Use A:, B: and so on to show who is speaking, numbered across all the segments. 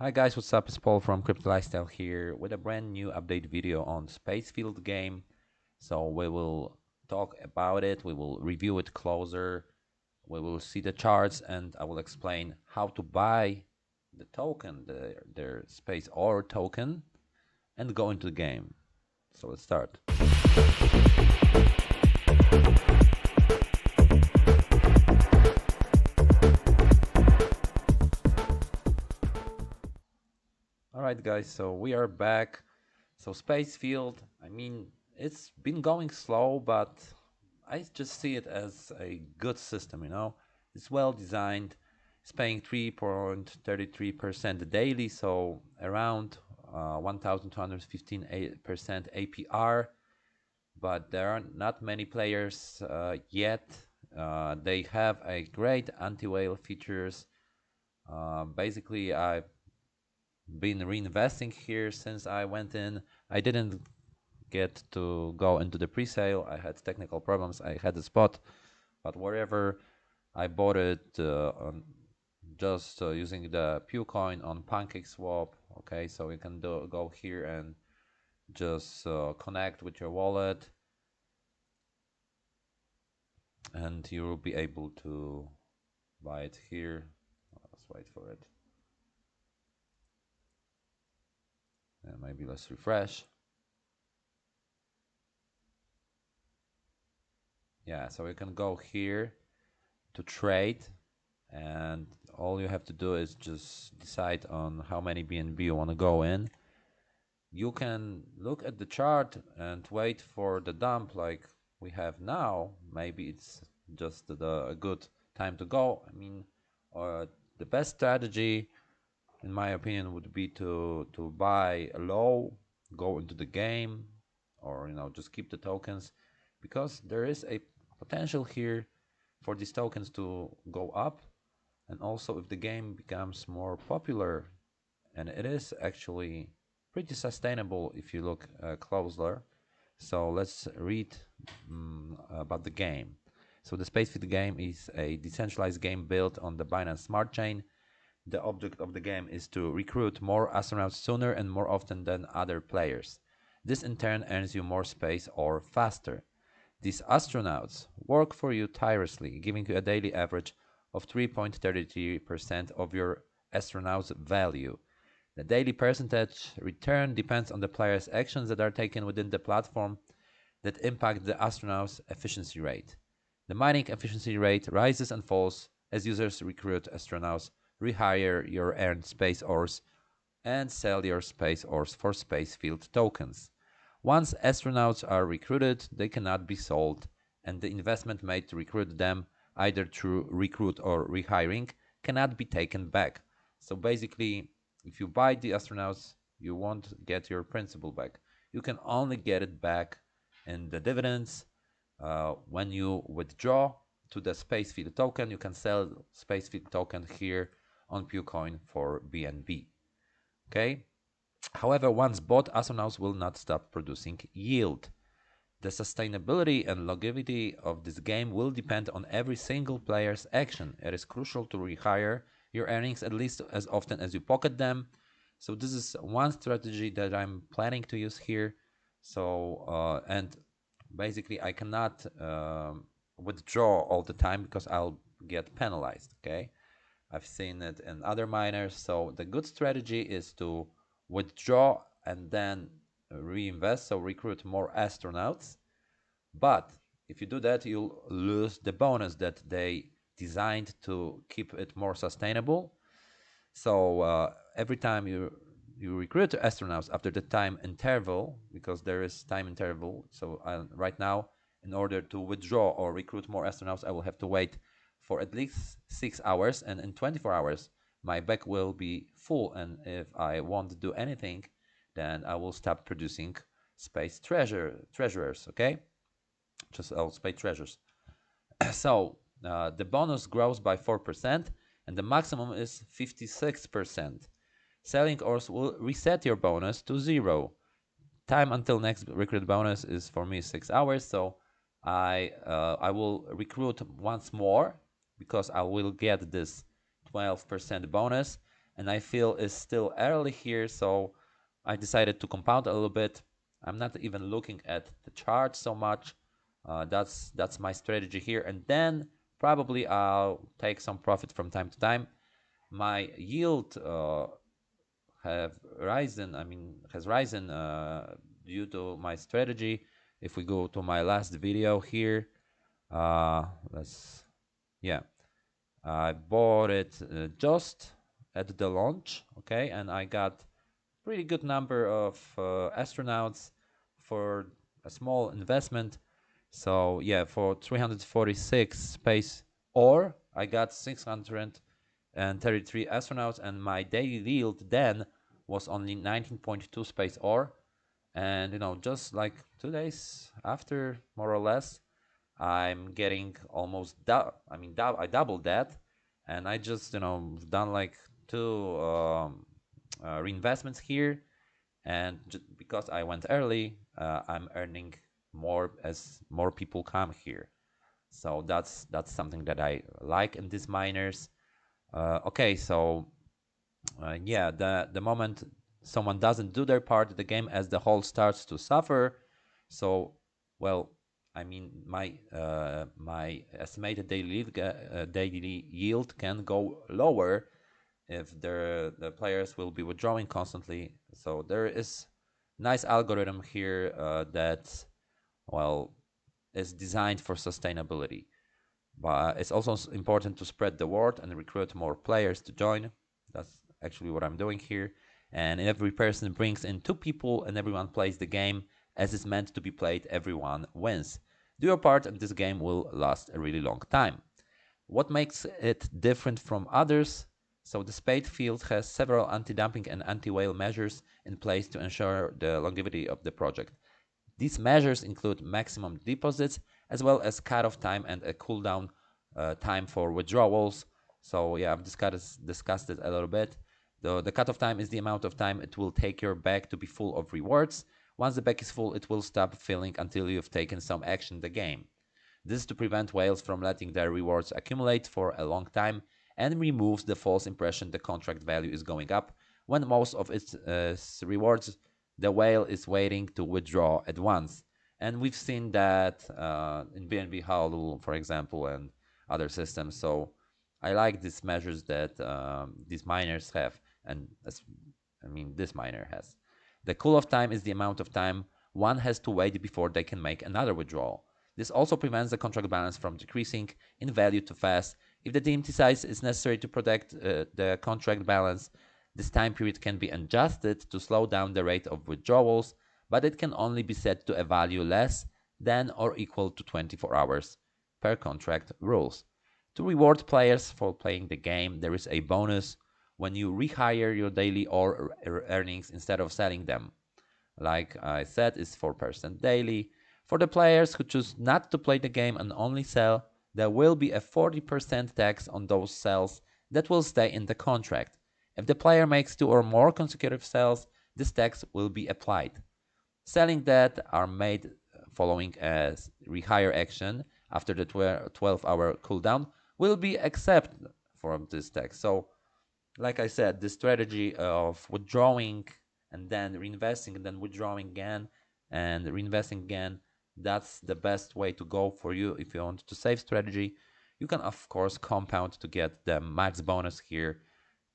A: Hi guys, what's up? It's Paul from Crypto Lifestyle here with a brand new update video on Spacefield game. So we will talk about it, we will review it closer, we will see the charts, and I will explain how to buy the token, their Space or token, and go into the game. So let's start. Alright guys, so we are back. So Spacefield, I mean, it's been going slow, but I just see it as a good system, you know. It's well designed. It's paying 3.33% daily, so around 1,215% APR. But there are not many players yet. They have a great anti-whale features. Basically, I've been reinvesting here since I went in. I didn't get to go into the pre-sale. I had technical problems. I had the spot, but wherever I bought it on just using the PewCoin on PancakeSwap. Okay, so you can go here and just connect with your wallet, and you will be able to buy it here. Let's wait for it. And maybe let's refresh. Yeah, so you can go here to trade, and all you have to do is just decide on how many BNB you want to go in. You can look at the chart and wait for the dump like we have now. Maybe it's just a good time to go. I mean, the best strategy, in my opinion, would be to buy a low, go into the game, or just keep the tokens, because there is a potential here for these tokens to go up. And also, if the game becomes more popular, and it is actually pretty sustainable if you look closer. So let's read about the game. So the Spacefield game is a decentralized game built on the Binance Smart Chain. The object of the game is to recruit more astronauts sooner and more often than other players. This in turn earns you more space or faster. These astronauts work for you tirelessly, giving you a daily average of 3.33% of your astronaut's value. The daily percentage return depends on the player's actions that are taken within the platform that impact the astronaut's efficiency rate. The mining efficiency rate rises and falls as users recruit astronauts, rehire your earned space ores, and sell your space ores for Spacefield tokens. Once astronauts are recruited, they cannot be sold, and the investment made to recruit them, either through recruit or rehiring, cannot be taken back. So basically, if you buy the astronauts, you won't get your principal back. You can only get it back in the dividends when you withdraw to the Spacefield token. You can sell Spacefield token here on PewCoin for BNB. Okay. However, once bought, astronauts will not stop producing yield. The sustainability and longevity of this game will depend on every single player's action. It is crucial to rehire your earnings at least as often as you pocket them. So this is one strategy that I'm planning to use here. So and basically I cannot withdraw all the time because I'll get penalized. Okay, I've seen it in other miners. So the good strategy is to withdraw and then reinvest, so recruit more astronauts. But if you do that, you'll lose the bonus that they designed to keep it more sustainable. So every time you recruit astronauts after the time interval, because there is time interval. So right now, in order to withdraw or recruit more astronauts, I will have to wait for at least 6 hours, and in 24 hours, my back will be full. And if I won't do anything, then I will stop producing space treasurers. Okay, just space treasures. So the bonus grows by 4%, and the maximum is 56%. Selling ores will reset your bonus to 0. Time until next recruit bonus is for me 6 hours, so I will recruit once more because I will get this 12% bonus, and I feel it's still early here, so I decided to compound a little bit. I'm not even looking at the chart so much. That's my strategy here, and then probably I'll take some profit from time to time. My yield have risen. I mean, has risen due to my strategy. If we go to my last video here, let's yeah, I bought it just at the launch, okay, and I got pretty good number of astronauts for a small investment. So yeah, for 346 space, or I got 633 astronauts, and my daily yield then was only 19.2 space or, and just like 2 days after, more or less, I'm getting almost I doubled that, and I just done like two reinvestments here, and because I went early, I'm earning more as more people come here. So that's something that I like in these miners. Okay, so yeah, the moment someone doesn't do their part, the game as the whole starts to suffer. So, well, I mean, my estimated daily yield can go lower if the players will be withdrawing constantly. So there is nice algorithm here that, well, is designed for sustainability. But it's also important to spread the word and recruit more players to join. That's actually what I'm doing here. And every person brings in two people and everyone plays the game as it's meant to be played, everyone wins. Do your part and this game will last a really long time. What makes it different from others? So the Spade field has several anti-dumping and anti-whale measures in place to ensure the longevity of the project. These measures include maximum deposits as well as cutoff time and a cooldown time for withdrawals. So yeah, I've discussed it a little bit. The cutoff time is the amount of time it will take your bag to be full of rewards. Once the bag is full, it will stop filling until you've taken some action in the game. This is to prevent whales from letting their rewards accumulate for a long time and removes the false impression the contract value is going up when most of its rewards the whale is waiting to withdraw at once. And we've seen that in BNB Halo, for example, and other systems. So I like these measures that these miners have, and this miner has. The cool-off time is the amount of time one has to wait before they can make another withdrawal. This also prevents the contract balance from decreasing in value too fast. If the team decides it's necessary to protect the contract balance, this time period can be adjusted to slow down the rate of withdrawals, but it can only be set to a value less than or equal to 24 hours per contract rules. To reward players for playing the game, there is a bonus when you rehire your daily or earnings instead of selling them. Like I said, is 4% daily. For the players who choose not to play the game and only sell, there will be a 40% tax on those sales that will stay in the contract. If the player makes 2 or more consecutive sales, this tax will be applied. Selling that are made following a rehire action after the 12-hour cooldown will be exempt from this tax. So, like I said, the strategy of withdrawing and then reinvesting and then withdrawing again and reinvesting again, that's the best way to go for you if you want to save strategy. You can of course compound to get the max bonus here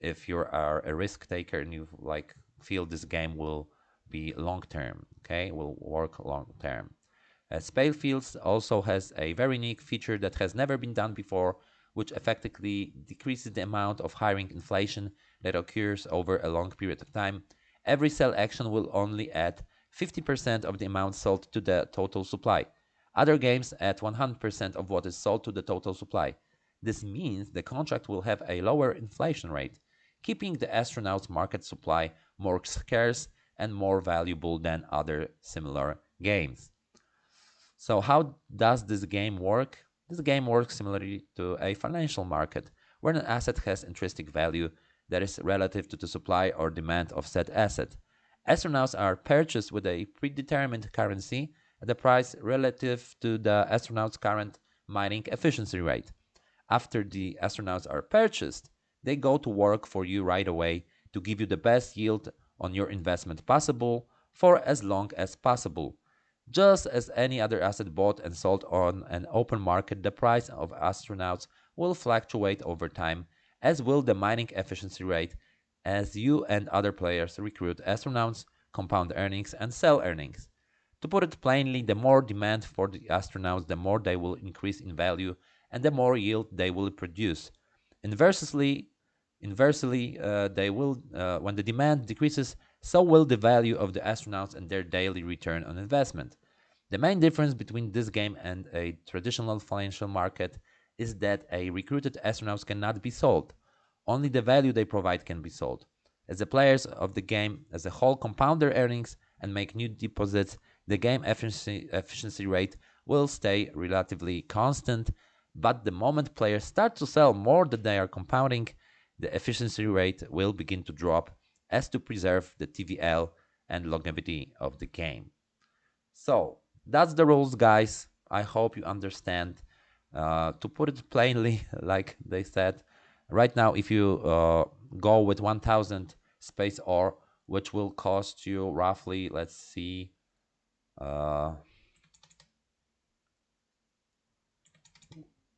A: if you are a risk taker and you like feel this game will be long term, okay, will work long term. Spalefields also has a very unique feature that has never been done before, which effectively decreases the amount of hiring inflation that occurs over a long period of time. Every sell action will only add 50% of the amount sold to the total supply. Other games add 100% of what is sold to the total supply. This means the contract will have a lower inflation rate, keeping the astronauts' market supply more scarce and more valuable than other similar games. So how does this game work? This game works similarly to a financial market, where an asset has intrinsic value that is relative to the supply or demand of said asset. Astronauts are purchased with a predetermined currency at a price relative to the astronaut's current mining efficiency rate. After the astronauts are purchased, they go to work for you right away to give you the best yield on your investment possible for as long as possible. Just as any other asset bought and sold on an open market, the price of astronauts will fluctuate over time, as will the mining efficiency rate, as you and other players recruit astronauts, compound earnings, and sell earnings. To put it plainly, the more demand for the astronauts, the more they will increase in value and the more yield they will produce. Inversely, they will when the demand decreases, so will the value of the astronauts and their daily return on investment. The main difference between this game and a traditional financial market is that a recruited astronauts cannot be sold. Only the value they provide can be sold. As the players of the game as a whole compound their earnings and make new deposits, the game efficiency rate will stay relatively constant, but the moment players start to sell more than they are compounding, the efficiency rate will begin to drop as to preserve the TVL and longevity of the game. So that's the rules, guys. I hope you understand. To put it plainly, like they said, right now, if you go with 1000 space ore, which will cost you roughly, let's see, uh,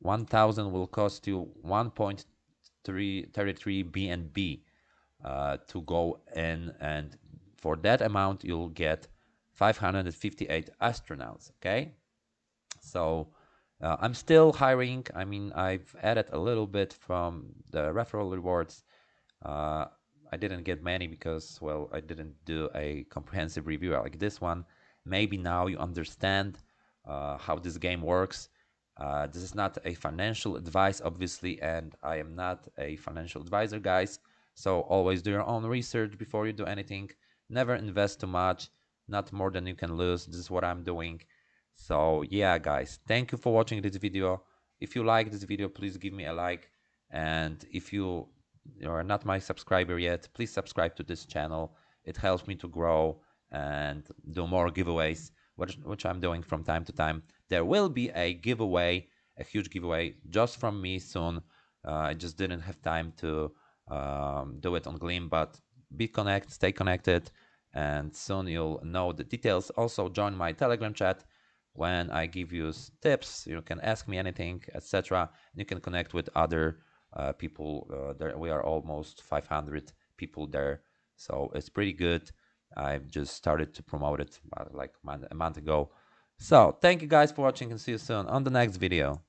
A: 1000 will cost you 1.33 BNB to go in, and for that amount, you'll get 558 astronauts. Okay, so I'm still hiring. I mean, I've added a little bit from the referral rewards. Uh, I didn't get many because, well, I didn't do a comprehensive review like this one. Maybe now you understand how this game works. This is not a financial advice, obviously, and I am not a financial advisor, guys. So always do your own research before you do anything. Never invest too much, not more than you can lose. This is what I'm doing. So yeah, guys, thank you for watching this video. If you like this video, please give me a like. And if you are not my subscriber yet, please subscribe to this channel. It helps me to grow and do more giveaways, which I'm doing from time to time. There will be a giveaway, a huge giveaway just from me soon. I just didn't have time to do it on Gleam, but stay connected, and soon you'll know the details. Also, join my Telegram chat. When I give you tips, you can ask me anything, etc. You can connect with other people. There, we are almost 500 people there, so it's pretty good. I've just started to promote it like a month ago. So thank you guys for watching, and see you soon on the next video.